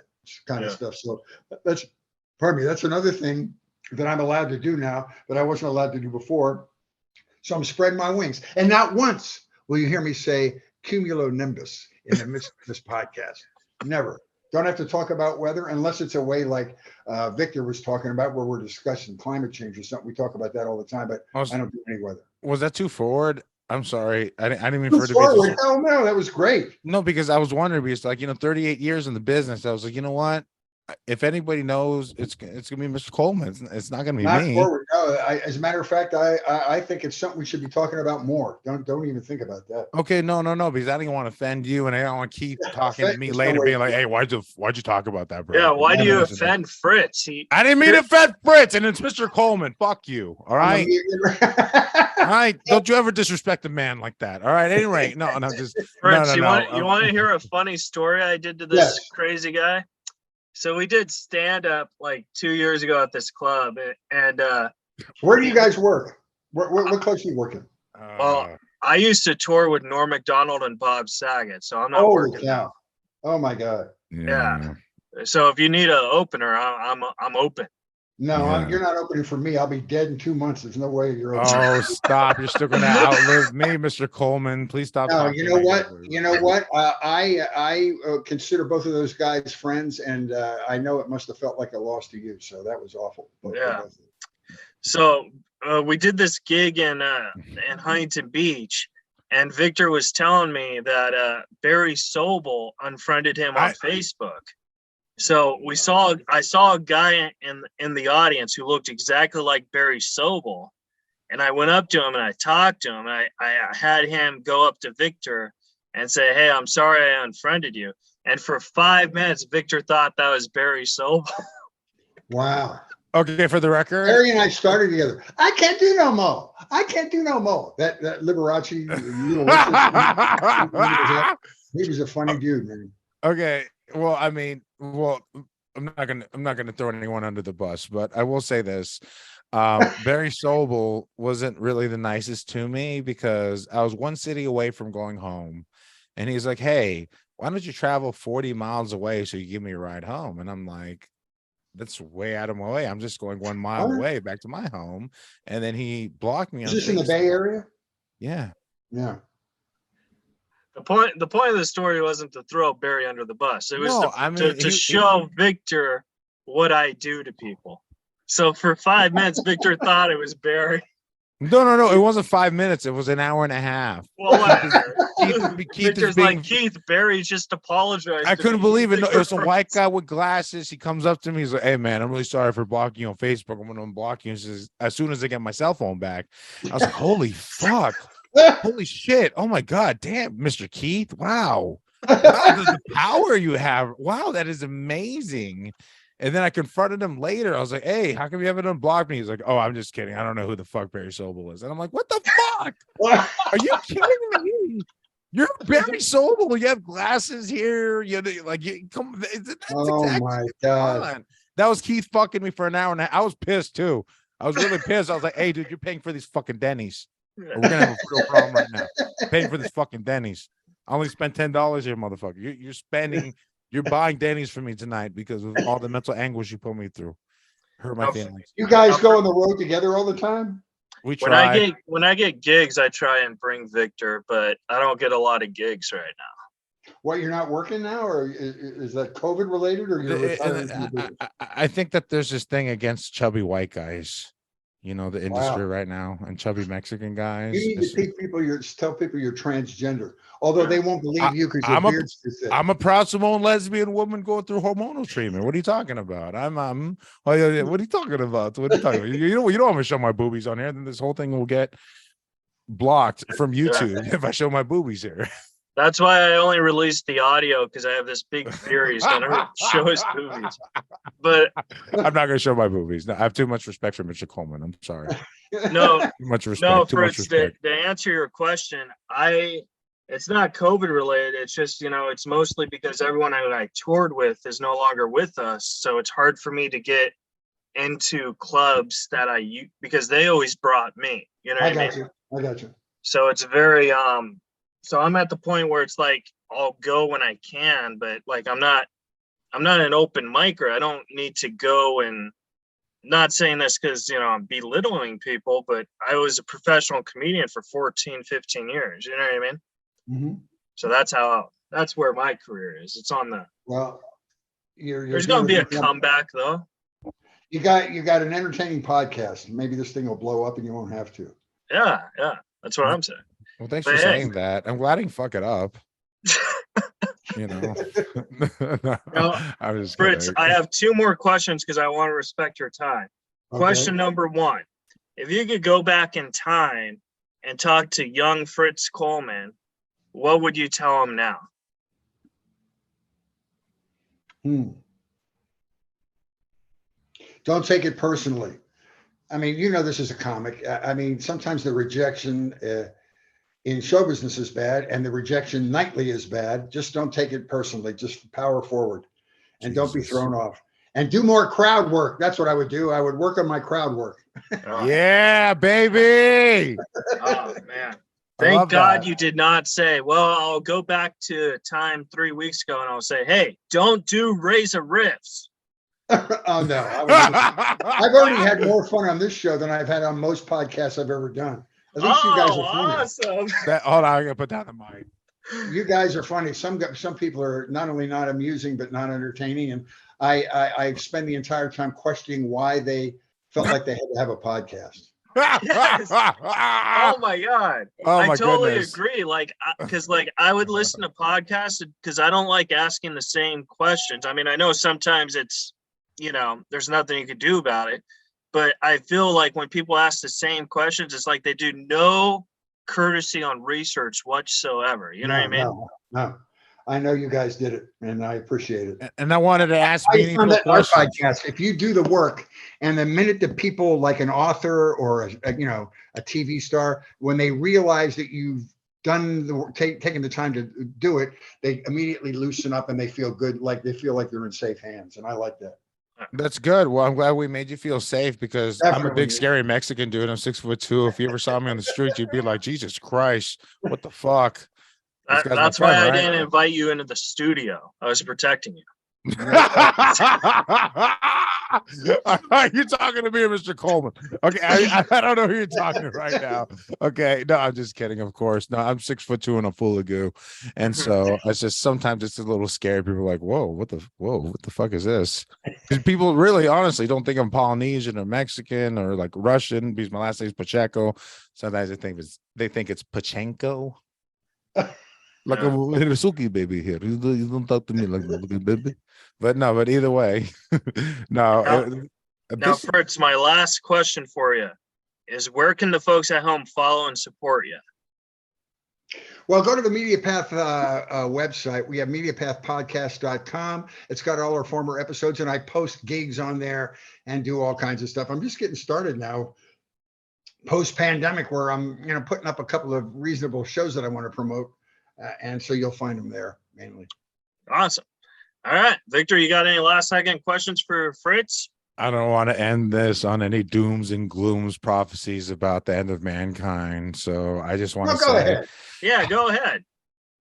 kind of stuff. So that's another thing that I'm allowed to do now that I wasn't allowed to do before. So I'm spreading my wings. And not once will you hear me say cumulonimbus in the midst of this podcast. Never. Don't have to talk about weather unless it's a way like Victor was talking about, where we're discussing climate change or something. We talk about that all the time, but I don't do any weather. Was that too forward? I'm sorry. I didn't mean Too for it to forward. be. Hell no, that was great. No, because I was wondering, because 38 years in the business, I was like, you know what? if anybody knows, it's gonna be Mr. Coleman. It's not gonna be Not me. forward. No, as a matter of fact, I think it's something we should be talking about more. Don't even think about that. Okay, no, because I didn't want to offend you, and I don't want to keep talking to me There's no later, way being to like, do "Hey, why'd you talk about that, bro?" Yeah, why do No, you no, offend Fritz? I didn't mean to offend Fritz, and it's Mr. Coleman. Fuck you. All right. All right. Don't you ever disrespect a man like that. All right. Anyway, no, just Fritz, no. you want to hear a funny story I did to this Yes. crazy guy? So we did stand up like 2 years ago at this club, and Where do you guys work? What clubs do you work in? well, I used to tour with Norm Macdonald and Bob Saget, so I'm not Holy working cow. now. Oh my God. Yeah. So if you need an opener, I'm open. No, Yeah. you're not opening for me. I'll be dead in 2 months. There's no way you're opening. Oh, stop! You're still gonna outlive me, Mr. Coleman. Please stop. No, talking you know what? negatively. You know what? I consider both of those guys friends, and I know it must have felt like a loss to you. So that was awful. Yeah. So we did this gig in Huntington Beach, and Victor was telling me that Barry Sobel unfriended him on Facebook. So I saw a guy in the audience who looked exactly like Barry Sobel, and I went up to him and I talked to him. And I had him go up to Victor and say, "Hey, I'm sorry I unfriended you." And for 5 minutes, Victor thought that was Barry Sobel. Wow. Okay, for the record, Barry and I started together. I can't do no more. I can't do no more. That Liberace, he was a funny dude, man. Okay. Well, I mean, I'm not gonna throw anyone under the bus, but I will say this. Barry Sobel wasn't really the nicest to me because I was one city away from going home, and he's like, "Hey, why don't you travel 40 miles away so you give me a ride home?" And I'm like, "That's way out of my way. I'm just going 1 mile away back to my home." And then he blocked me. Is on this in the Facebook. Bay Area? Yeah. Yeah. The point of the story wasn't to throw Barry under the bus. It was to show Victor what I do to people. So for 5 minutes, Victor thought it was Barry. No. It wasn't 5 minutes. It was an hour and a half. Well, whatever. Keith Victor's like, Keith, Barry just apologized. I couldn't believe it. No, it was a white guy with glasses. He comes up to me. He's like, "Hey, man, I'm really sorry for blocking you on Facebook. I'm going to unblock you." He says, as soon as I get my cell phone back. I was like, "Holy fuck. Holy shit. Oh, my God. Damn, Mr. Keith. Wow. The power you have. Wow, that is amazing." And then I confronted him later. I was like, "Hey, how come you haven't unblocked me?" He's like, "Oh, I'm just kidding. I don't know who the fuck Barry Sobel is." And I'm like, "What the fuck? Are you kidding me? You're Barry Sobel. You have glasses here. You like you come." Oh my God. That was Keith fucking me for an hour and a half. I was pissed too. I was really pissed. I was like, "Hey, dude, you're paying for these fucking Denny's. Or we're gonna have a real problem right now. Paying for this fucking Denny's. I only spent $10 here, motherfucker. You're buying Denny's for me tonight because of all the mental anguish you put me through. Hurt my feelings." You guys go on the road together all the time? We try. When I get gigs, I try and bring Victor, but I don't get a lot of gigs right now. What, you're not working now, or is that COVID related, or you're retiring from the business? I think that there's this thing against chubby white guys. You know, the industry right now, and chubby Mexican guys. You need to tell people you're transgender, although they won't believe you because your beard's too thick. I'm a proud Samoan lesbian woman going through hormonal treatment. What are you talking about? What are you talking about? What are you talking about? You don't want me to show my boobies on here, then this whole thing will get blocked from YouTube if I show my boobies here. That's why I only released the audio, because I have this big fear he's gonna show his boobies. But I'm not gonna show my boobies. No, I have too much respect for Mr. Coleman. I'm sorry. No, too much respect. no, too Fritz, much respect. to answer your question, it's not COVID related. It's just, it's mostly because everyone I toured with is no longer with us. So it's hard for me to get into clubs that because they always brought me. You know what I mean? I got you. So it's very so I'm at the point where it's like I'll go when I can, but like I'm not an open micer. I don't need to go, and not saying this because I'm belittling people, but I was a professional comedian for 14, 15 years. You know what I mean? Mm-hmm. So that's where my career is. It's on the there's gonna be a comeback though. You got an entertaining podcast. Maybe this thing will blow up and you won't have to. Yeah, that's what I'm saying. Well, thanks for saying that. I'm glad I didn't fuck it up. You know, No, I'm just Fritz, kidding. I have 2 more questions because I want to respect your time. Question number 1. If you could go back in time and talk to young Fritz Coleman, what would you tell him now? Don't take it personally. I mean, this is a comic. I mean, sometimes the rejection in show business is bad, and the rejection nightly is bad. Just don't take it personally. Just power forward, and don't be Jesus. thrown off. And do more crowd work. That's what I would do. I would work on my crowd work. Yeah, baby. Oh man. I Thank love God that. you did not say, well, I'll go back to time 3 weeks ago and I'll say, hey, don't do Reza riffs. Oh no, I've already had more fun on this show than I've had on most podcasts I've ever done. At least you guys are funny. Awesome. Hold on, I gotta put down the mic. You guys are funny. Some people are not only not amusing but not entertaining, and I spend the entire time questioning why they felt like they had to have a podcast. Yes. Oh my God. Oh my I totally goodness. agree. Because I would listen to podcasts because I don't like asking the same questions. I mean, I know sometimes it's, there's nothing you could do about it, but I feel like when people ask the same questions, it's like they do no courtesy on research whatsoever. You know what I mean? No. I know you guys did it, and I appreciate it. And I wanted to ask I found meaningful that in our questions. podcast, if you do the work, and the minute that people like an author or a TV star, when they realize that you've done the work, taken the time to do it, they immediately loosen up and they feel good, like they feel like they're in safe hands, and I like that. That's good. Well, I'm glad we made you feel safe because I'm a Definitely. big scary Mexican dude. I'm 6'2". If you ever saw me on the street, you'd be like, Jesus Christ, what the fuck? This guy's my That's friend, why I right? didn't invite you into the studio. I was protecting you. You're talking to me, Mr. Coleman. Okay, I don't know who you're talking to right now. Okay, no, I'm just kidding. Of course, no, I'm 6'2" and I'm full of goo, and so it's just sometimes it's a little scary. People are like, whoa, what the fuck is this? Because people really, honestly, don't think I'm Polynesian or Mexican or like Russian because my last name is Pacheco. Sometimes they think it's Pachenko. Like a Suki baby here. You don't talk to me like that, baby. But either way, no. Now, Fritz, my last question for you is where can the folks at home follow and support you? Well, go to the MediaPath website. We have MediaPathPodcast.com. It's got all our former episodes, and I post gigs on there and do all kinds of stuff. I'm just getting started now, post-pandemic, where I'm putting up a couple of reasonable shows that I want to promote. And so you'll find them there mainly. Awesome. All right, Victor, you got any last second questions for Fritz? I don't want to end this on any dooms and glooms prophecies about the end of mankind. So I just want to say, go ahead. Yeah, go ahead.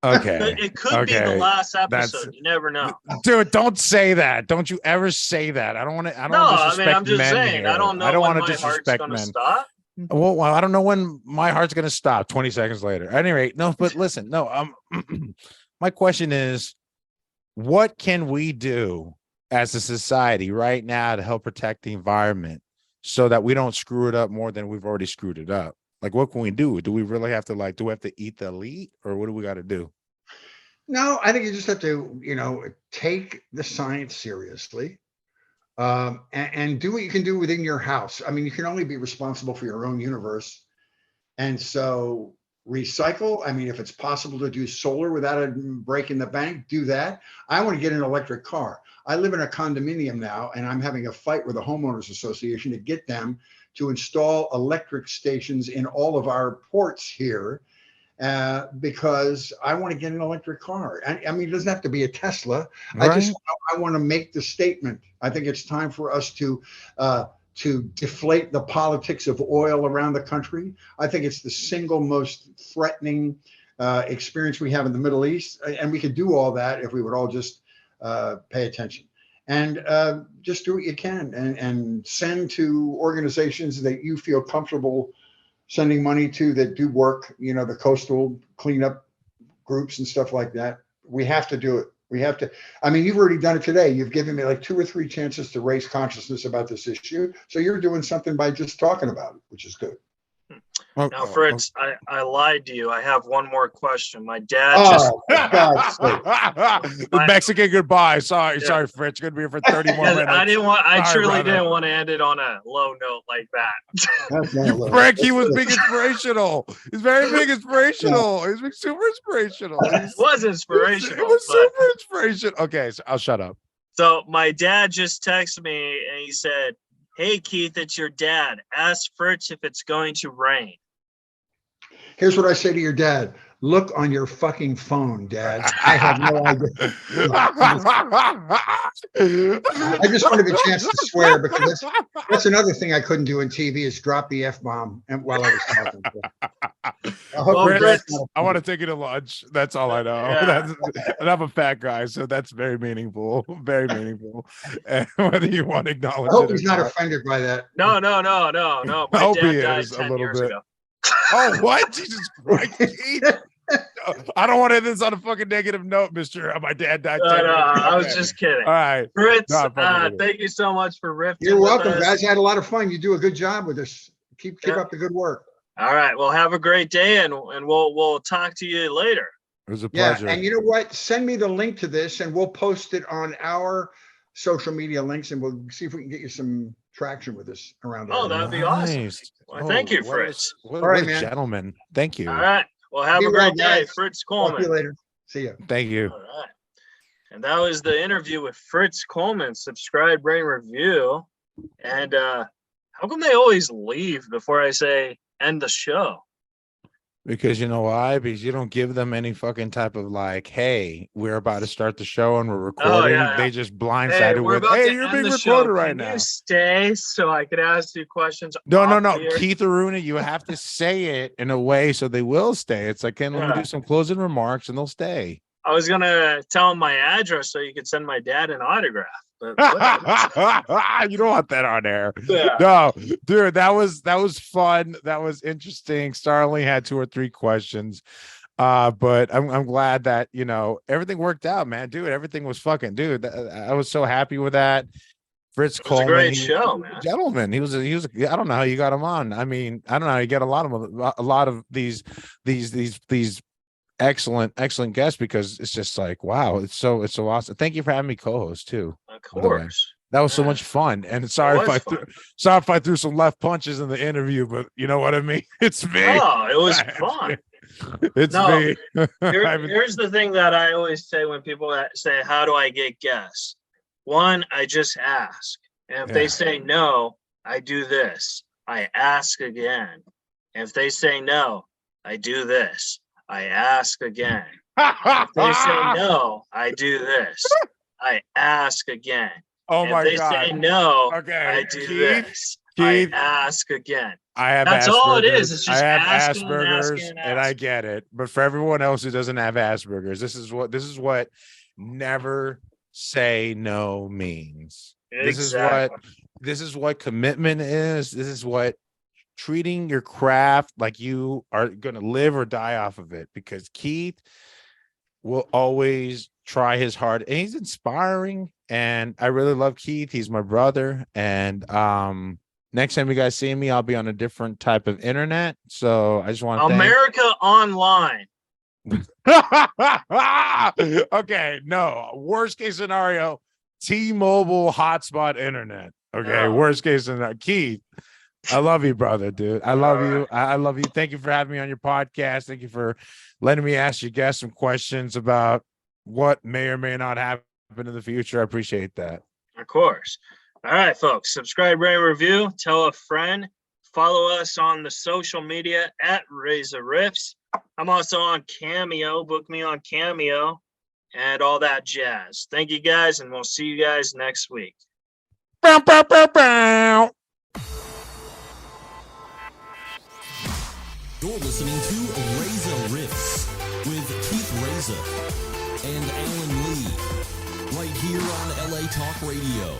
Okay. It could be the last episode. That's- You never know. Dude, don't say that. Don't you ever say that. I don't want to No, I disrespect mean, I'm just men saying. here. I don't know I don't when want to my heart's disrespect going to men. stop. Well, I don't know when my heart's going to stop. 20 seconds later. At any rate, no, but listen, no, my question is, what can we do as a society right now to help protect the environment so that we don't screw it up more than we've already screwed it up? Like, what can we do? Do we really have to do we have to eat the elite, or what do we got to do? No, I think you just have to, take the science seriously, and do what you can do within your house. I mean, you can only be responsible for your own universe. And so recycle. I mean, if it's possible to do solar without a break in the bank, do that. I want to get an electric car. I live in a condominium now, and I'm having a fight with the homeowners association to get them to install electric stations in all of our ports here, because I want to get an electric car. I mean, it doesn't have to be a Tesla. Right? I want to make the statement. I think it's time for us to deflate the politics of oil around the country. I think it's the single most threatening experience we have in the Middle East, and we could do all that if we would all just pay attention and just do what you can, and send to organizations that you feel comfortable sending money to that do work, the coastal cleanup groups and stuff like that. We have to do it. We have to. I mean, you've already done it today. You've given me like 2 or 3 chances to raise consciousness about this issue. So you're doing something by just talking about it, which is good. Now, Fritz, I lied to you. I have one more question. My dad For God's sake. The Mexican goodbye. Sorry, Fritz. Gonna be here for 30 more minutes. I Sorry, truly brother. didn't want to end it on a low note like that. That's not low. Frank, he was big inspirational. He's very big inspirational. He's big, super inspirational. It was inspirational. It was super inspirational. Okay, so I'll shut up. So my dad just texted me and he said, "Hey Keith, it's your dad. Ask Fritz if it's going to rain." Here's what I say to your dad. Look on your fucking phone, Dad. I have no idea. I just wanted a chance to swear because that's another thing I couldn't do on TV is drop the F-bomb while I was talking. I want to take you to lunch. That's all I know. Yeah. And I'm a fat guy, so that's very meaningful. Very meaningful. And whether you want to acknowledge I hope it or he's not offended by that. No. I My hope dad he died is a 10 little years bit. ago. Oh, what? Jesus Christ. I don't want to end this on a fucking negative note, Mr. My dad died. No, 10 years ago. I was Okay. just kidding. All right. Fritz, No, I'm fucking with you. thank you so much for riffing. You're with welcome, us. guys. I had a lot of fun. You do a good job with this. Keep up the good work. All right. Well, have a great day, and we'll talk to you later. It was a Yeah, pleasure. and you know what? Send me the link to this, and we'll post it on our social media links, and we'll see if we can get you some traction with this around. Oh, that'd be awesome. Well, thank you, what Fritz. All right, man. Gentlemen. Thank you. All right. Well, have Be a well, great day, guys. Fritz Talk to you Coleman. later. See ya. Thank you. All right. And that was the interview with Fritz Coleman. Subscribe, rate, review. And how come they always leave before I say end the show? Because you know why? Because you don't give them any fucking type of like, hey, we're about to start the show and we're recording. yeah. They just Hey, blindsided we're with, about hey, to you're end being the recorded show. right Can now. you stay so I could ask you questions? No. off here? Keith Aruna, you have to say it in a way so they will stay. It's like, let me Yeah. do some closing remarks and they'll stay. I was gonna tell him my address so you could send my dad an autograph. But whatever. You don't want that on air. Yeah. No, dude, that was fun. That was interesting. Starling had 2 or 3 questions. But I'm glad that, you know, everything worked out, man. Dude, everything was fucking, dude. I was so happy with that. Fritz Coleman, a great show, man. Gentleman. He was I don't know how you got him on. I mean, I don't know how you get a lot of these excellent guests, because it's just like, wow, it's so awesome. Thank you for having me co-host too. Of by the way. course. That was so Yeah. much fun. And sorry if I threw some left punches in the interview, but you know what I mean? It's me. Oh, it was fun. It's No, me. Here's the thing that I always say when people say, how do I get guests? One, I just ask. And if they say no, I do this. I ask again. And if they say no, I do this. I ask again. If they say no, I do this. I ask again. Oh And my if they God. say no, Okay, I do Keith, this. Keith. I ask again. I have That's all it is. Asperger's. It's just I have asking and Asperger's, asking and and I asking. get it. But for everyone else who doesn't have Asperger's, this is what never say no means. Exactly. This is what commitment is. This is what treating your craft like you are going to live or die off of it, because Keith will always try his hard, and he's inspiring, and I really love Keith. He's my brother, and next time you guys see me, I'll be on a different type of internet, so I just want to America Online. Okay, no, worst case scenario, T-Mobile hotspot internet. Okay, Oh. worst case scenario. Keith, I love you, brother, dude. I love All you. right. I love you. Thank you for having me on your podcast. Thank you for letting me ask you guys some questions about what may or may not happen in the future. I appreciate that. Of course. All right, folks. Subscribe, rate, review. Tell a friend. Follow us on the social media at Reza Riffs. I'm also on Cameo. Book me on Cameo and all that jazz. Thank you guys, and we'll see you guys next week. Bow, bow, bow, bow. You're listening to Reza Riffs with Keith Reza and Alan Lee, right here on LA Talk Radio.